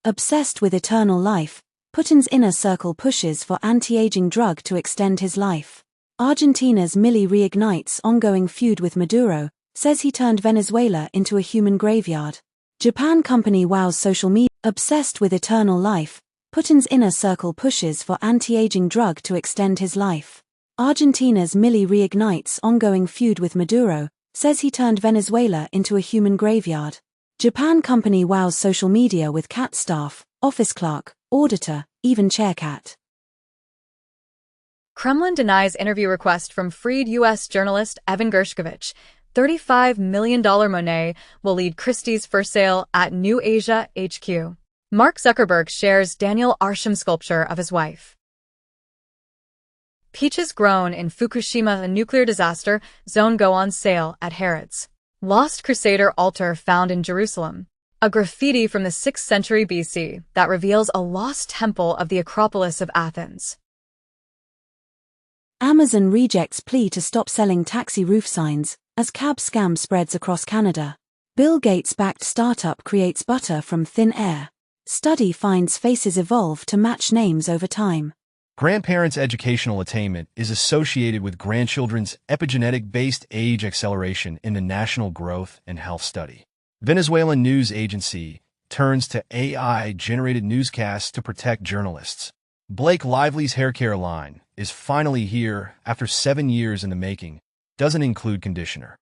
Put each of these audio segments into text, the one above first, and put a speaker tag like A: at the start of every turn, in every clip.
A: Obsessed with eternal life, Putin's inner circle pushes for anti-aging drug to extend his life. Argentina's Milei reignites ongoing feud with Maduro, says he turned Venezuela into a human graveyard. Japan company wows social media. Obsessed with eternal life, Putin's inner circle pushes for anti-aging drug to extend his life. Argentina's Milei reignites ongoing feud with Maduro, says he turned Venezuela into a human graveyard. Japan company wows social media with cat staff, office clerk, auditor, even chaircat.
B: Kremlin denies interview request from freed U.S. journalist Evan Gershkovich. $35 million Monet will lead Christie's for sale at New Asia HQ. Mark Zuckerberg shares Daniel Arsham sculpture of his wife. Peaches grown in Fukushima nuclear disaster zone go on sale at Harrods. Lost Crusader altar found in Jerusalem. A graffiti from the 6th century BC that reveals a lost temple of the Acropolis of Athens.
A: Amazon rejects plea to stop selling taxi roof signs as cab scam spreads across Canada. Bill Gates-backed startup creates butter from thin air. Study finds faces evolve to match names over time.
C: Grandparents' educational attainment is associated with grandchildren's epigenetic-based age acceleration in the National Growth and Health Study. Venezuelan news agency turns to AI-generated newscasts to protect journalists. Blake Lively's haircare line is finally here after 7 years in the making. Doesn't include conditioner.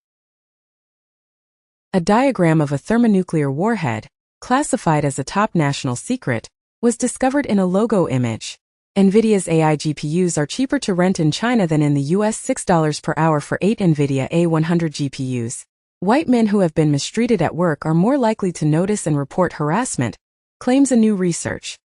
D: A diagram of a thermonuclear warhead, classified as a top national secret, was discovered in a logo image. NVIDIA's AI GPUs are cheaper to rent in China than in the US, $6 per hour for 8 NVIDIA A100 GPUs. White men who have been mistreated at work are more likely to notice and report harassment, claims a new research.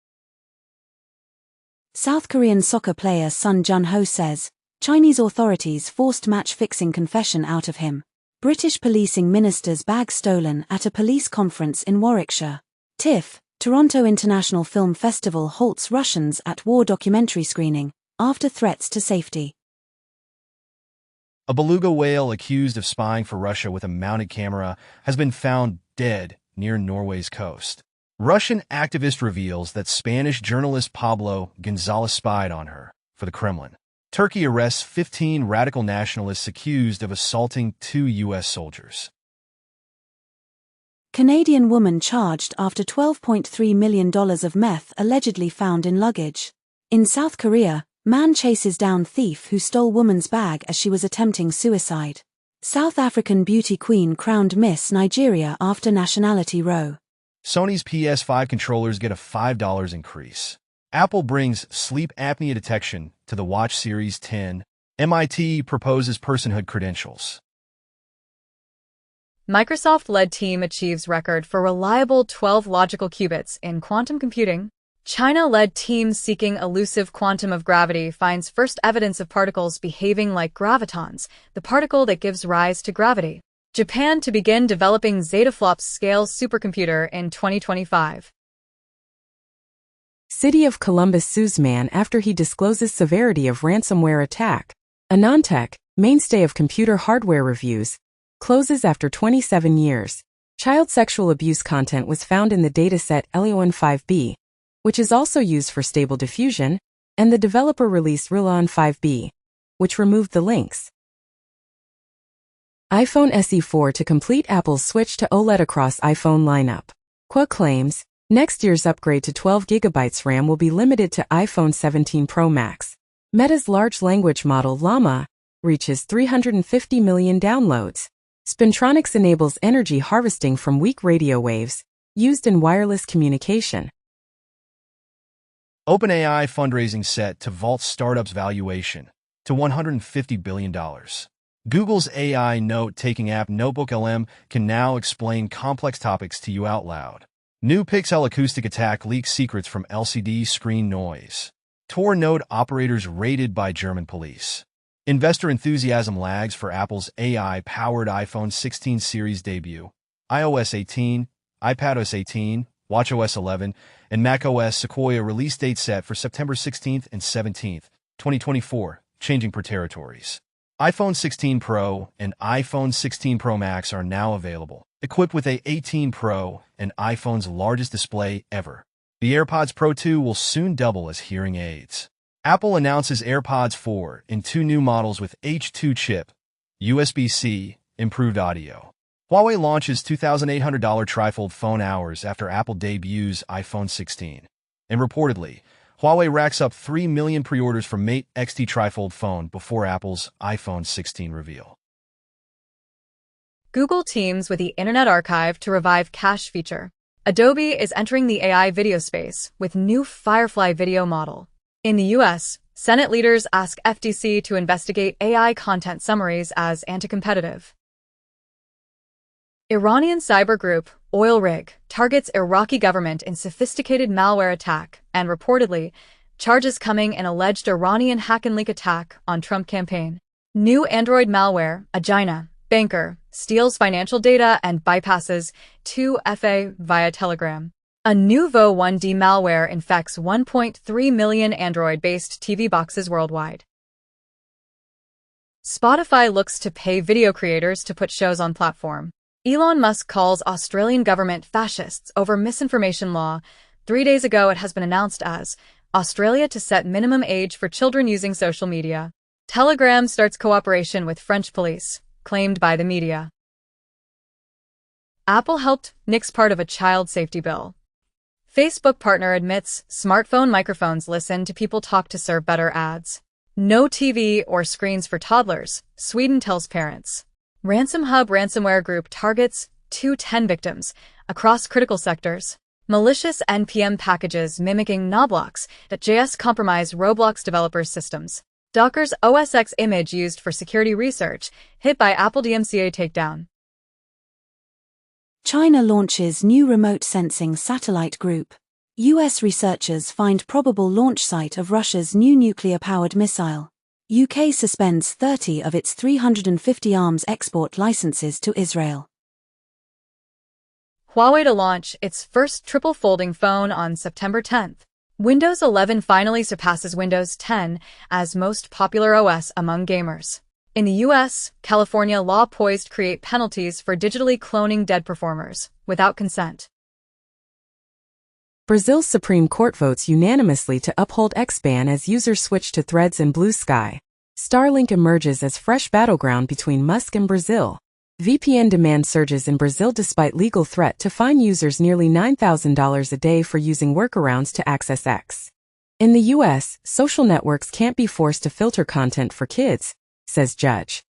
A: South Korean soccer player Son Jun-ho says, Chinese authorities forced match-fixing confession out of him. British policing minister's bag stolen at a police conference in Warwickshire. TIFF, Toronto International Film Festival halts Russians at war documentary screening, after threats to safety.
C: A beluga whale accused of spying for Russia with a mounted camera has been found dead near Norway's coast. Russian activist reveals that Spanish journalist Pablo Gonzalez spied on her for the Kremlin. Turkey arrests 15 radical nationalists accused of assaulting 2 U.S. soldiers.
A: Canadian woman charged after $12.3 million of meth allegedly found in luggage. In South Korea, man chases down thief who stole woman's bag as she was attempting suicide. South African beauty queen crowned Miss Nigeria after nationality row.
C: Sony's PS5 controllers get a $5 increase. Apple brings sleep apnea detection to the Watch Series 10. MIT proposes personhood credentials.
B: Microsoft-led team achieves record for reliable 12 logical qubits in quantum computing. China-led team seeking elusive quantum of gravity finds first evidence of particles behaving like gravitons, the particle that gives rise to gravity. Japan to begin developing zettaflops scale supercomputer in 2025.
D: City of Columbus sues man after he discloses severity of ransomware attack. AnandTech, mainstay of computer hardware reviews, closes after 27 years. Child sexual abuse content was found in the dataset LEON5B, which is also used for Stable Diffusion, and the developer released RealOn5B, which removed the links. iPhone SE4 to complete Apple's switch to OLED across iPhone lineup. Qua claims, next year's upgrade to 12GB RAM will be limited to iPhone 17 Pro Max. Meta's large language model Llama reaches 350 million downloads. Spintronics enables energy harvesting from weak radio waves, used in wireless communication.
C: OpenAI fundraising set to vault startup's valuation to $150 billion. Google's AI note-taking app Notebook LM can now explain complex topics to you out loud. New Pixel acoustic attack leaks secrets from LCD screen noise. Tor node operators raided by German police. Investor enthusiasm lags for Apple's AI-powered iPhone 16 series debut. iOS 18, iPadOS 18, watchOS 11, and macOS Sequoia release dates set for September 16th and 17th, 2024, changing per territories. iPhone 16 Pro and iPhone 16 Pro Max are now available, equipped with a 18 Pro and iPhone's largest display ever. The AirPods Pro 2 will soon double as hearing aids. Apple announces AirPods 4 in 2 new models with H2 chip, USB-C, improved audio. Huawei launches $2,800 trifold phone hours after Apple debuts iPhone 16. And reportedly, Huawei racks up 3 million pre-orders for Mate XT trifold phone before Apple's iPhone 16 reveal.
B: Google teams with the Internet Archive to revive cache feature. Adobe is entering the AI video space with new Firefly video model. In the U.S., Senate leaders ask FTC to investigate AI content summaries as anti-competitive. Iranian cyber group, Oil Rig, targets Iraqi government in sophisticated malware attack and reportedly, charges coming in alleged Iranian hack and leak attack on Trump campaign. New Android malware, Agina, banker, steals financial data and bypasses 2FA via Telegram. A new Vo1D malware infects 1.3 million Android-based TV boxes worldwide. Spotify looks to pay video creators to put shows on platform. Elon Musk calls Australian government fascists over misinformation law. 3 days ago, it has been announced as Australia to set minimum age for children using social media. Telegram starts cooperation with French police, claimed by the media. Apple helped nix part of a child safety bill. Facebook partner admits smartphone microphones listen to people talk to serve better ads. No TV or screens for toddlers, Sweden tells parents. RansomHub ransomware group targets 210 victims across critical sectors. Malicious NPM packages mimicking Noblox.js compromise Roblox developers' systems. Docker's OS X image used for security research, hit by Apple DMCA takedown.
A: China launches new remote sensing satellite group. US researchers find probable launch site of Russia's new nuclear-powered missile. UK suspends 30 of its 350 arms export licenses to Israel.
B: Huawei to launch its first triple folding phone on September 10th. Windows 11 finally surpasses Windows 10 as most popular OS among gamers. In the U.S., California law poised to create penalties for digitally cloning dead performers without consent.
D: Brazil's Supreme Court votes unanimously to uphold X-ban as users switch to Threads and Blue Sky. Starlink emerges as fresh battleground between Musk and Brazil. VPN demand surges in Brazil despite legal threat to fine users nearly $9,000 a day for using workarounds to access X. In the U.S., social networks can't be forced to filter content for kids, says judge.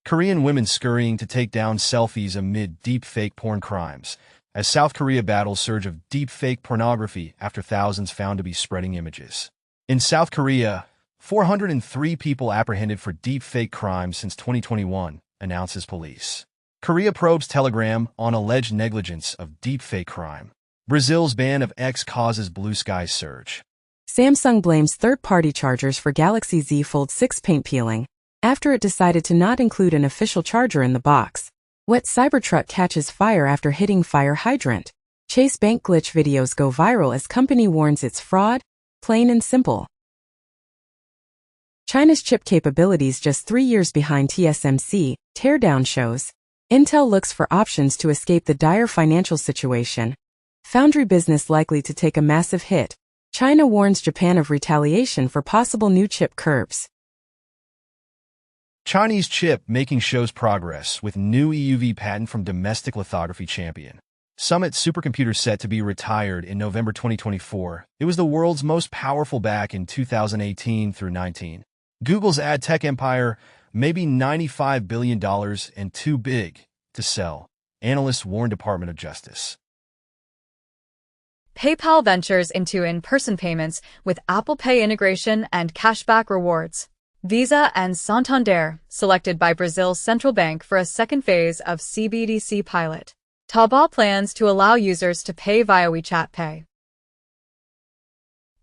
C: Korean women scurrying to take down selfies amid deep-fake porn crimes, as South Korea battles surge of deep-fake pornography after thousands found to be spreading images. In South Korea, 403 people apprehended for deep-fake crimes since 2021, announces police. Korea probes Telegram on alleged negligence of deep-fake crime. Brazil's ban of X causes Blue Sky surge.
D: Samsung blames third-party chargers for Galaxy Z Fold 6 paint peeling, after it decided to not include an official charger in the box. Wet Cybertruck catches fire after hitting fire hydrant. Chase Bank glitch videos go viral as company warns it's fraud, plain and simple. China's chip capabilities just 3 years behind TSMC, teardown shows. Intel looks for options to escape the dire financial situation. Foundry business likely to take a massive hit. China warns Japan of retaliation for possible new chip curbs.
C: Chinese chip making shows progress with new EUV patent from domestic lithography champion. Summit supercomputer set to be retired in November 2024. It was the world's most powerful back in 2018 through 19. Google's ad tech empire may be $95 billion and too big to sell, analysts warn Department of Justice.
B: PayPal ventures into in-person payments with Apple Pay integration and cashback rewards. Visa and Santander, selected by Brazil's central bank for a second phase of CBDC pilot. Taobao plans to allow users to pay via WeChat Pay.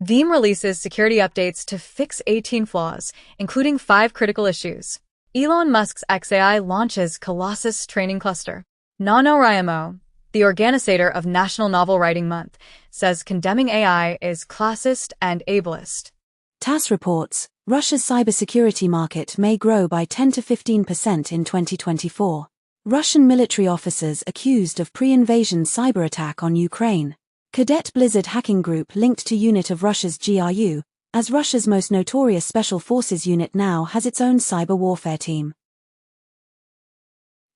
B: Veeam releases security updates to fix 18 flaws, including 5 critical issues. Elon Musk's xAI launches Colossus training cluster. NaNoWriMo, the organizer of National Novel Writing Month, says condemning AI is classist and ableist.
A: TASS reports, Russia's cybersecurity market may grow by 10 to 15% in 2024. Russian military officers accused of pre-invasion cyber attack on Ukraine. Cadet Blizzard hacking group linked to unit of Russia's GRU, as Russia's most notorious special forces unit now has its own cyber warfare team.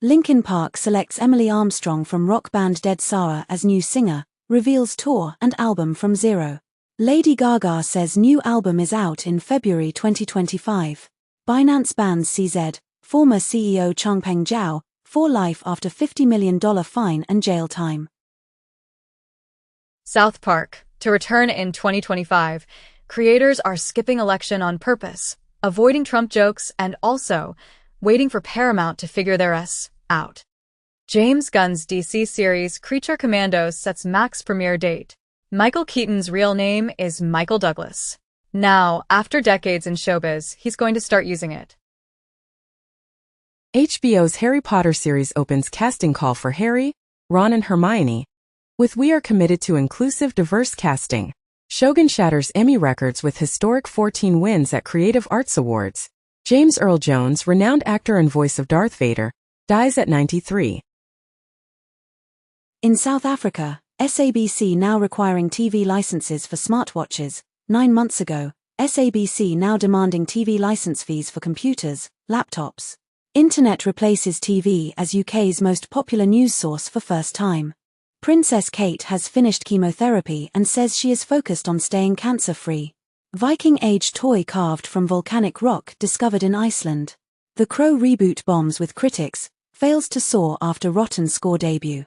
A: Linkin Park selects Emily Armstrong from rock band Dead Sara as new singer, reveals tour and album from Zero. Lady Gaga says new album is out in February 2025. Binance bans CZ, former CEO Changpeng Zhao, for life after $50 million fine and jail time.
B: South Park, to return in 2025, creators are skipping election on purpose, avoiding Trump jokes, and also waiting for Paramount to figure their S out. James Gunn's DC series Creature Commandos sets Max premiere date. Michael Keaton's real name is Michael Douglas. Now, after decades in showbiz, he's going to start using it.
D: HBO's Harry Potter series opens casting call for Harry, Ron and Hermione. With "We are committed to inclusive, diverse casting." Shogun shatters Emmy records with historic 14 wins at Creative Arts Awards. James Earl Jones, renowned actor and voice of Darth Vader, dies at 93.
A: In South Africa, SABC now requiring TV licenses for smartwatches. 9 months ago, SABC now demanding TV license fees for computers, laptops. Internet replaces TV as UK's most popular news source for first time. Princess Kate has finished chemotherapy and says she is focused on staying cancer-free. Viking Age toy carved from volcanic rock discovered in Iceland. The Crow reboot bombs with critics, fails to soar after rotten score debut.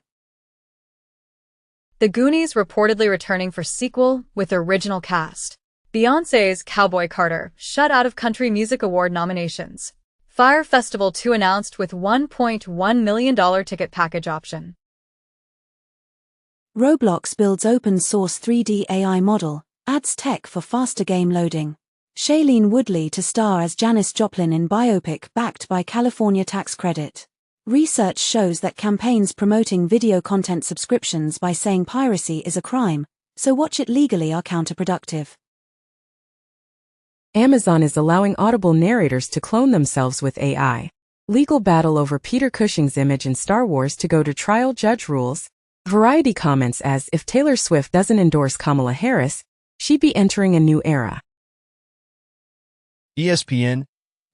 B: The Goonies reportedly returning for sequel with original cast. Beyoncé's Cowboy Carter shut out of Country Music Award nominations. Fyre Festival 2 announced with $1.1 million ticket package option.
A: Roblox builds open-source 3D AI model, adds tech for faster game loading. Shailene Woodley to star as Janis Joplin in biopic backed by California tax credit. Research shows that campaigns promoting video content subscriptions by saying piracy is a crime, so watch it legally are counterproductive.
D: Amazon is allowing Audible narrators to clone themselves with AI. Legal battle over Peter Cushing's image in Star Wars to go to trial, judge rules. Variety comments as if Taylor Swift doesn't endorse Kamala Harris, she'd be entering a new era.
C: ESPN,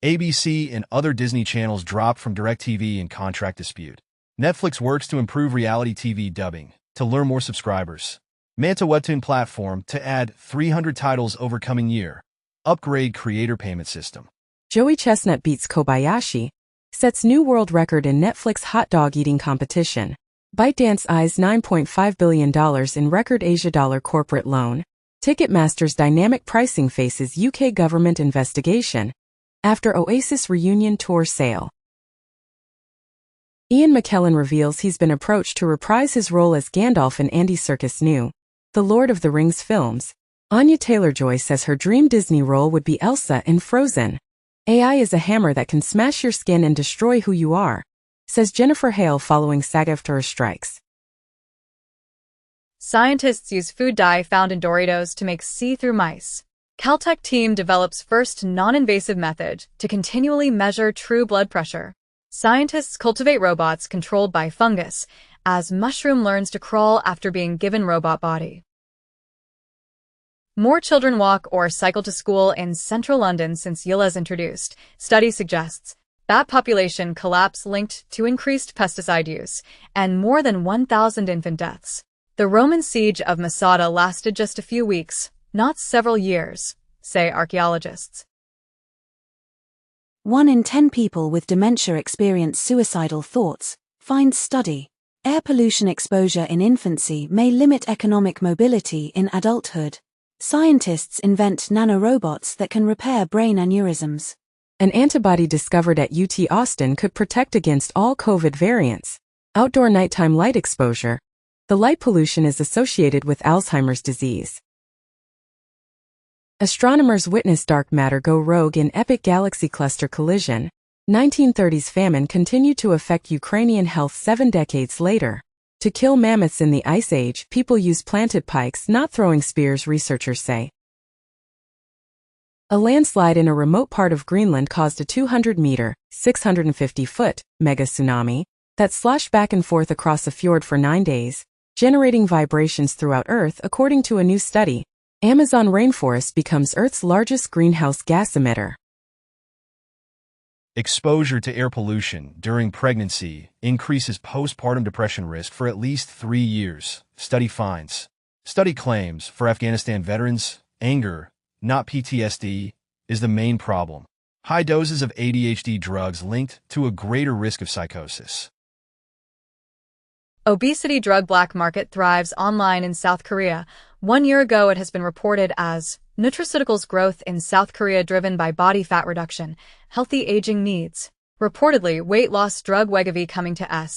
C: ABC, and other Disney channels dropped from DirecTV in contract dispute. Netflix works to improve reality TV dubbing to lure more subscribers. Manta Webtoon platform to add 300 titles over coming year. Upgrade creator payment system.
D: Joey Chestnut beats Kobayashi, sets new world record in Netflix hot dog eating competition. ByteDance eyes $9.5 billion in record Asia dollar corporate loan. Ticketmaster's dynamic pricing faces UK government investigation after Oasis reunion tour sale. Ian McKellen reveals he's been approached to reprise his role as Gandalf in Andy Serkis' new The Lord of the Rings films. Anya Taylor-Joy says her dream Disney role would be Elsa in Frozen. AI is a hammer that can smash your skin and destroy who you are, says Jennifer Hale following SAG-AFTRA strikes.
B: Scientists use food dye found in Doritos to make see-through mice. Caltech team develops first non-invasive method to continually measure true blood pressure. Scientists cultivate robots controlled by fungus as mushroom learns to crawl after being given robot body. More children walk or cycle to school in central London since Yila's introduced. Study suggests bat population collapse linked to increased pesticide use and more than 1,000 infant deaths. The Roman siege of Masada lasted just a few weeks, not several years, say archaeologists.
A: 1 in 10 people with dementia experience suicidal thoughts, finds study. Air pollution exposure in infancy may limit economic mobility in adulthood. Scientists invent nanorobots that can repair brain aneurysms.
D: An antibody discovered at UT Austin could protect against all COVID variants. Outdoor nighttime light exposure. The light pollution is associated with Alzheimer's disease. Astronomers witness dark matter go rogue in epic galaxy cluster collision. 1930s famine continued to affect Ukrainian health 7 decades later. To kill mammoths in the Ice Age, people used planted pikes, not throwing spears, researchers say. A landslide in a remote part of Greenland caused a 200-meter, 650-foot, mega tsunami that sloshed back and forth across a fjord for 9 days. generating vibrations throughout Earth according to a new study. Amazon rainforest becomes Earth's largest greenhouse gas emitter.
C: Exposure to air pollution during pregnancy increases postpartum depression risk for at least 3 years, study finds. Study claims for Afghanistan veterans, anger, not PTSD, is the main problem. High doses of ADHD drugs linked to a greater risk of psychosis.
B: Obesity drug black market thrives online in South Korea. 1 year ago, it has been reported as nutraceuticals growth in South Korea driven by body fat reduction, healthy aging needs. Reportedly, weight loss drug Wegovy coming to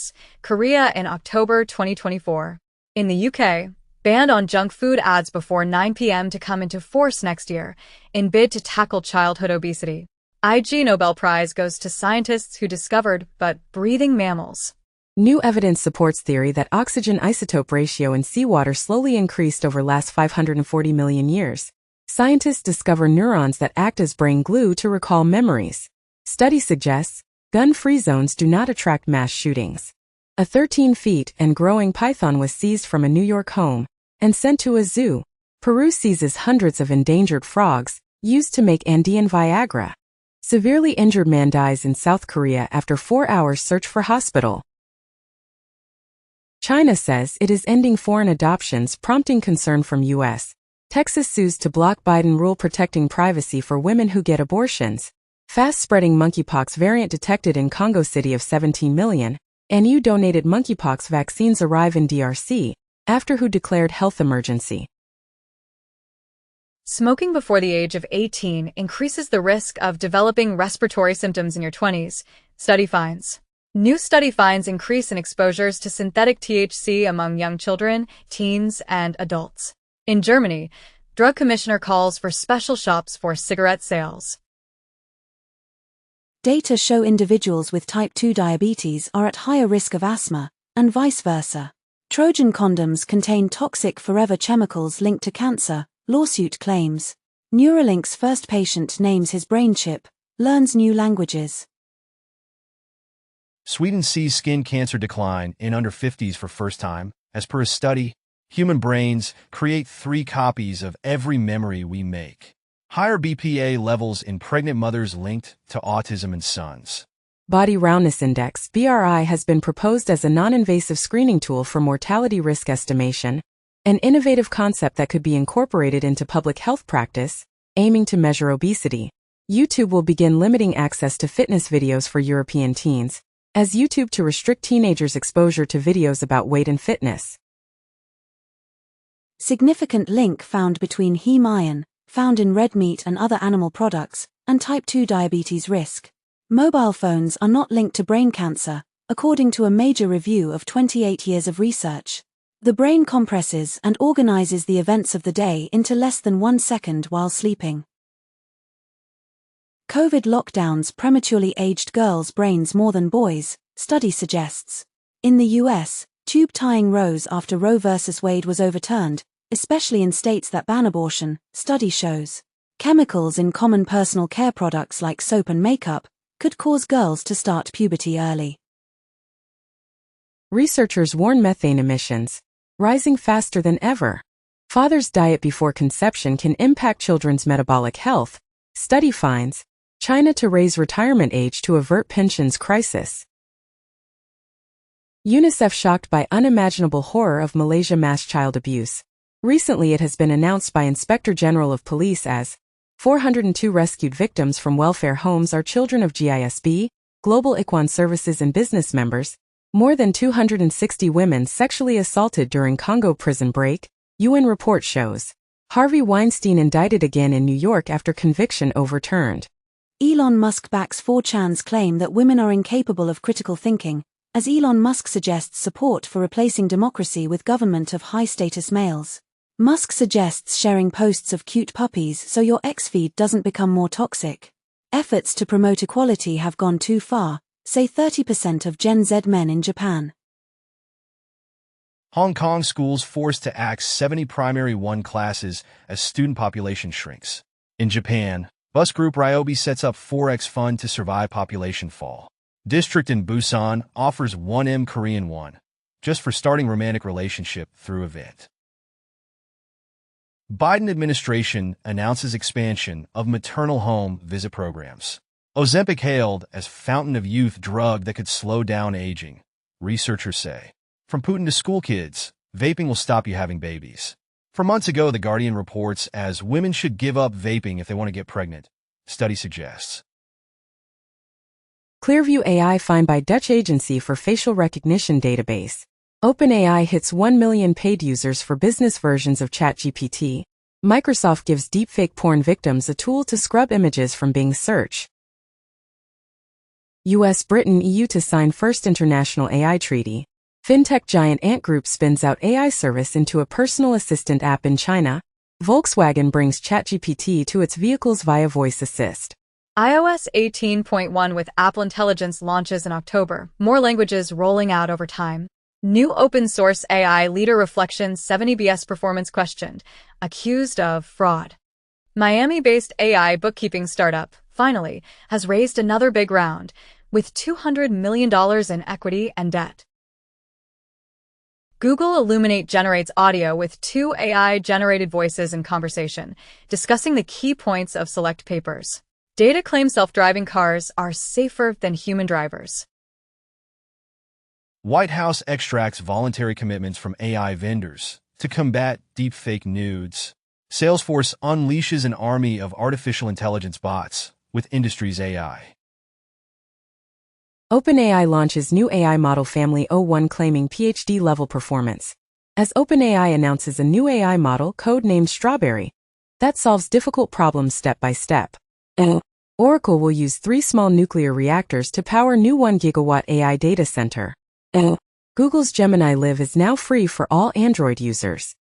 B: Korea in October 2024. In the UK, ban on junk food ads before 9 p.m. to come into force next year, in bid to tackle childhood obesity. IG Nobel Prize goes to scientists who discovered but breathing mammals.
D: New evidence supports theory that oxygen isotope ratio in seawater slowly increased over last 540 million years. Scientists discover neurons that act as brain glue to recall memories. Study suggests gun-free zones do not attract mass shootings. A 13 feet and growing python was seized from a New York home and sent to a zoo. Peru seizes hundreds of endangered frogs used to make Andean Viagra. Severely injured man dies in South Korea after 4 hours search for hospital. China says it is ending foreign adoptions, prompting concern from U.S. Texas sues to block Biden rule protecting privacy for women who get abortions. Fast-spreading monkeypox variant detected in Congo city of 17 million. NU donated monkeypox vaccines arrive in DRC, after WHO declared health emergency.
B: Smoking before the age of 18 increases the risk of developing respiratory symptoms in your 20s, study finds. New study finds increase in exposures to synthetic THC among young children, teens, and adults. In Germany, drug commissioner calls for special shops for cigarette sales.
A: Data show individuals with type 2 diabetes are at higher risk of asthma, and vice versa. Trojan condoms contain toxic forever chemicals linked to cancer, lawsuit claims. Neuralink's first patient names his brain chip, learns new languages.
C: Sweden sees skin cancer decline in under 50s for first time. As per a study, human brains create 3 copies of every memory we make. Higher BPA levels in pregnant mothers linked to autism in sons.
D: Body Roundness Index (BRI) has been proposed as a non-invasive screening tool for mortality risk estimation, an innovative concept that could be incorporated into public health practice, aiming to measure obesity. YouTube will begin limiting access to fitness videos for European teens, as YouTube to restrict teenagers' exposure to videos about weight and fitness.
A: Significant link found between heme iron, found in red meat and other animal products, and type 2 diabetes risk. Mobile phones are not linked to brain cancer, according to a major review of 28 years of research. The brain compresses and organizes the events of the day into less than 1 second while sleeping. COVID lockdowns prematurely aged girls' brains more than boys, study suggests. In the US, tube tying rose after Roe v. Wade was overturned, especially in states that ban abortion, study shows. Chemicals in common personal care products like soap and makeup could cause girls to start puberty early.
D: Researchers warn methane emissions rising faster than ever. Father's diet before conception can impact children's metabolic health. Study finds China to raise retirement age to avert pensions crisis. UNICEF shocked by unimaginable horror of Malaysia mass child abuse. Recently it has been announced by Inspector General of Police as 402 rescued victims from welfare homes are children of GISB, Global Ikhwan Services and business members. More than 260 women sexually assaulted during Congo prison break, UN report shows. Harvey Weinstein indicted again in New York after conviction overturned.
A: Elon Musk backs 4chan's claim that women are incapable of critical thinking, as Elon Musk suggests support for replacing democracy with government of high-status males. Musk suggests sharing posts of cute puppies so your ex-feed doesn't become more toxic. Efforts to promote equality have gone too far, say 30% of Gen Z men in Japan.
C: Hong Kong schools forced to axe 70 primary 1 classes as student population shrinks. In Japan, bus group Ryobi sets up 4x fund to survive population fall. District in Busan offers 1M Korean won. just for starting romantic relationship through event. Biden administration announces expansion of maternal home visit programs. Ozempic hailed as fountain of youth drug that could slow down aging, researchers say. From Putin to school kids, vaping will stop you having babies. For months ago, The Guardian reports as women should give up vaping if they want to get pregnant, study suggests.
D: Clearview AI fined by Dutch agency for facial recognition database. OpenAI hits 1 million paid users for business versions of ChatGPT. Microsoft gives deepfake porn victims a tool to scrub images from Bing search. US, Britain, EU to sign first international AI treaty. Fintech giant Ant Group spins out AI service into a personal assistant app in China. Volkswagen brings ChatGPT to its vehicles via voice assist.
B: iOS 18.1 with Apple Intelligence launches in October, more languages rolling out over time. New open-source AI leader reflections 70BS performance questioned, accused of fraud. Miami-based AI bookkeeping startup, finally, has raised another big round, with $200 million in equity and debt. Google Illuminate generates audio with 2 AI-generated voices in conversation, discussing the key points of select papers. Data claims self-driving cars are safer than human drivers.
C: White House extracts voluntary commitments from AI vendors to combat deepfake nudes. Salesforce unleashes an army of artificial intelligence bots with industry's AI.
D: OpenAI launches new AI model family O1 claiming PhD-level performance. As OpenAI announces a new AI model code-named Strawberry that solves difficult problems step by step. Oracle will use 3 small nuclear reactors to power new 1 gigawatt AI data center. Google's Gemini Live is now free for all Android users.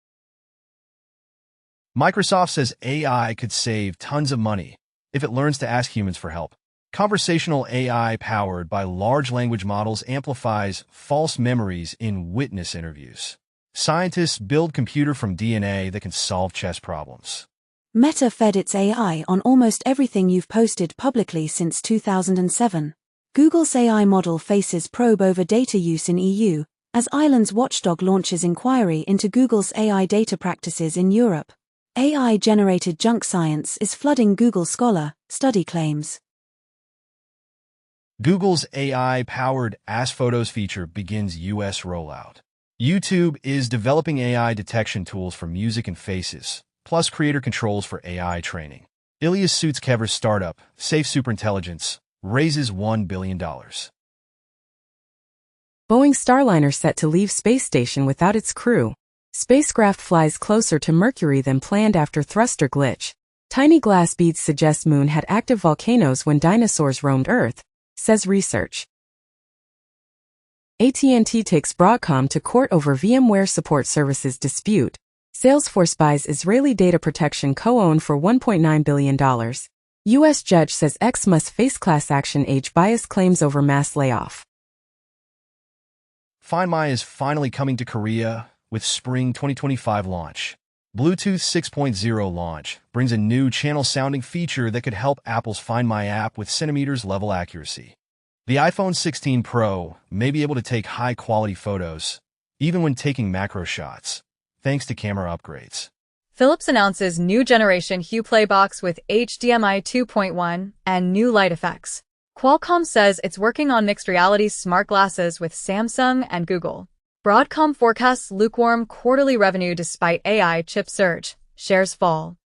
C: Microsoft says AI could save tons of money if it learns to ask humans for help. Conversational AI powered by large language models amplifies false memories in witness interviews. Scientists build computer from DNA that can solve chess problems.
A: Meta fed its AI on almost everything you've posted publicly since 2007. Google's AI model faces probe over data use in EU, as Ireland's watchdog launches inquiry into Google's AI data practices in Europe. AI-generated junk science is flooding Google Scholar, study claims.
C: Google's AI-powered Ask Photos feature begins U.S. rollout. YouTube is developing AI detection tools for music and faces, plus creator controls for AI training. Ilias Sutskever's startup, Safe Superintelligence, raises $1 billion.
D: Boeing Starliner set to leave space station without its crew. Spacecraft flies closer to Mercury than planned after thruster glitch. Tiny glass beads suggest Moon had active volcanoes when dinosaurs roamed Earth, says research. AT&T takes Broadcom to court over VMware Support Services dispute. Salesforce buys Israeli data protection co-owned for $1.9 billion. U.S. judge says X must face class action age bias claims over mass layoff.
C: Find My is finally coming to Korea with spring 2025 launch. Bluetooth 6.0 launch brings a new channel sounding feature that could help Apple's Find My app with centimeters level accuracy. The iPhone 16 Pro may be able to take high-quality photos, even when taking macro shots, thanks to camera upgrades.
B: Philips announces new generation Hue Play box with HDMI 2.1 and new light effects. Qualcomm says it's working on mixed reality smart glasses with Samsung and Google. Broadcom forecasts lukewarm quarterly revenue despite AI chip surge. Shares fall.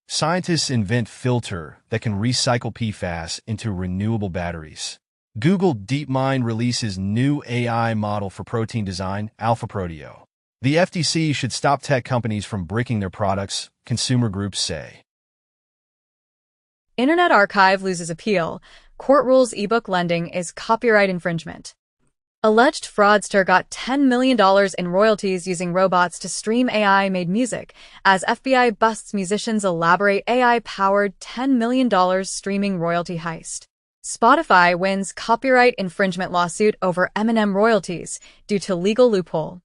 C: Scientists invent filter that can recycle PFAS into renewable batteries. Google DeepMind releases new AI model for protein design, AlphaProteo. The FTC should stop tech companies from bricking their products, consumer groups say.
B: Internet Archive loses appeal. Court rules ebook lending is copyright infringement. Alleged fraudster got $10 million in royalties using robots to stream AI-made music, as FBI busts musicians' elaborate AI-powered $10 million streaming royalty heist. Spotify wins copyright infringement lawsuit over Eminem royalties due to legal loophole.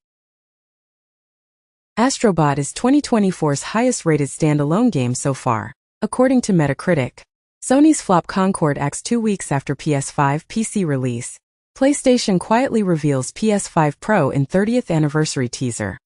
D: Astrobot is 2024's highest-rated standalone game so far, according to Metacritic. Sony's flop Concord acts 2 weeks after PS5 PC release. PlayStation quietly reveals PS5 Pro in 30th anniversary teaser.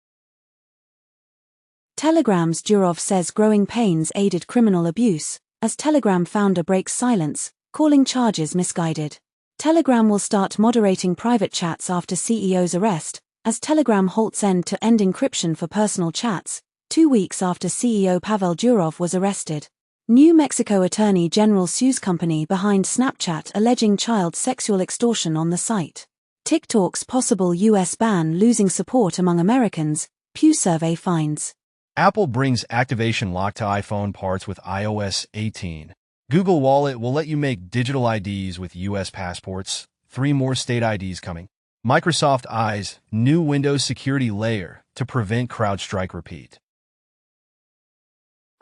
A: Telegram's Durov says growing pains aided criminal abuse, as Telegram founder breaks silence, calling charges misguided. Telegram will start moderating private chats after CEO's arrest, as Telegram halts end-to-end encryption for personal chats, 2 weeks after CEO Pavel Durov was arrested. New Mexico Attorney General sues company behind Snapchat alleging child sexual extortion on the site. TikTok's possible U.S. ban losing support among Americans, Pew survey finds.
C: Apple brings activation lock to iPhone parts with iOS 18. Google Wallet will let you make digital IDs with U.S. passports. 3 more state IDs coming. Microsoft eyes new Windows security layer to prevent CrowdStrike repeat.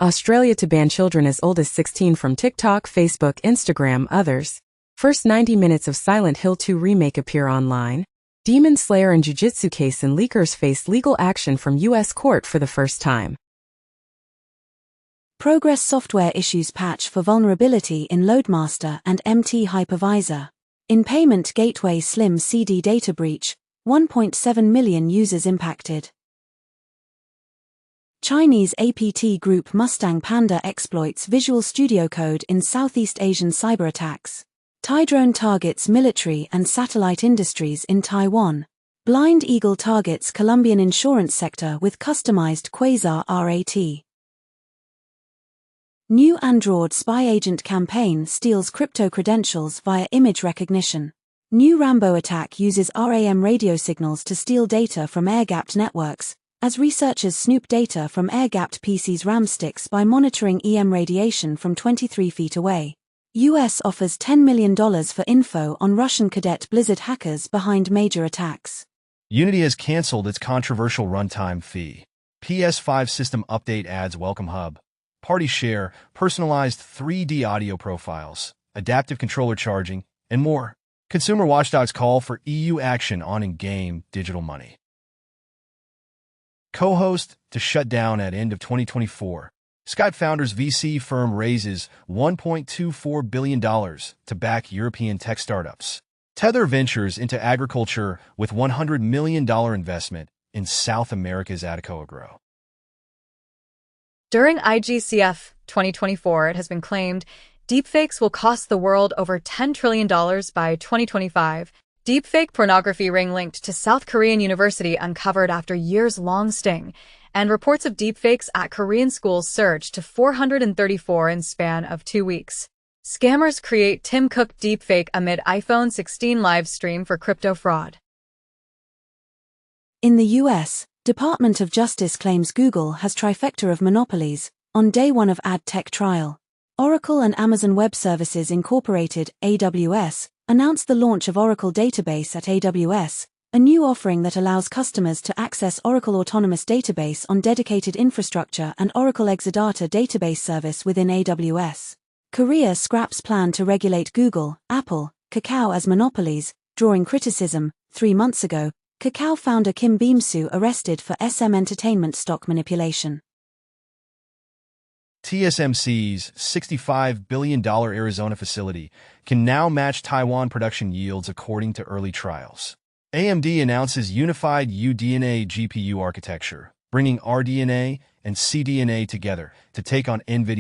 D: Australia to ban children as old as 16 from TikTok, Facebook, Instagram, others. First 90 minutes of Silent Hill 2 remake appear online. Demon Slayer and Jujutsu Kaisen leakers face legal action from U.S. court for the first time.
A: Progress Software issues patch for vulnerability in Loadmaster and MT Hypervisor. In Payment Gateway Slim CD data breach, 1.7 million users impacted. Chinese APT group Mustang Panda exploits Visual Studio Code in Southeast Asian cyberattacks. Thai drone targets military and satellite industries in Taiwan. Blind Eagle targets Colombian insurance sector with customized Quasar RAT. New Android spy agent campaign steals crypto credentials via image recognition. New Rambo attack uses RAM radio signals to steal data from air-gapped networks, as researchers snoop data from air-gapped PCs' RAM sticks by monitoring EM radiation from 23 feet away. US offers $10 million for info on Russian cadet Blizzard hackers behind major attacks.
C: Unity has canceled its controversial runtime fee. PS5 system update adds Welcome Hub. Party share, personalized 3D audio profiles, adaptive controller charging, and more. Consumer watchdogs call for EU action on in-game digital money. Co-host to shut down at end of 2024. Skype founders VC firm raises $1.24 billion to back European tech startups. Tether ventures into agriculture with $100 million investment in South America's Atacama Grow.
B: During IGCF 2024, it has been claimed deepfakes will cost the world over $10 trillion by 2025. Deepfake pornography ring linked to South Korean university uncovered after years-long sting, and reports of deepfakes at Korean schools surged to 434 in span of 2 weeks. Scammers create Tim Cook deepfake amid iPhone 16 live stream for crypto fraud.
A: In the U.S., Department of Justice claims Google has trifecta of monopolies on day one of ad tech trial. Oracle and Amazon Web Services Incorporated, AWS, announced the launch of Oracle Database at AWS, a new offering that allows customers to access Oracle Autonomous Database on dedicated infrastructure and Oracle Exadata database service within AWS. Korea scraps plan to regulate Google, Apple, Kakao as monopolies, drawing criticism. 3 months ago, Kakao founder Kim Beam-soo arrested for SM Entertainment stock manipulation.
C: TSMC's $65 billion Arizona facility can now match Taiwan production yields according to early trials. AMD announces unified UDNA GPU architecture, bringing RDNA and CDNA together to take on NVIDIA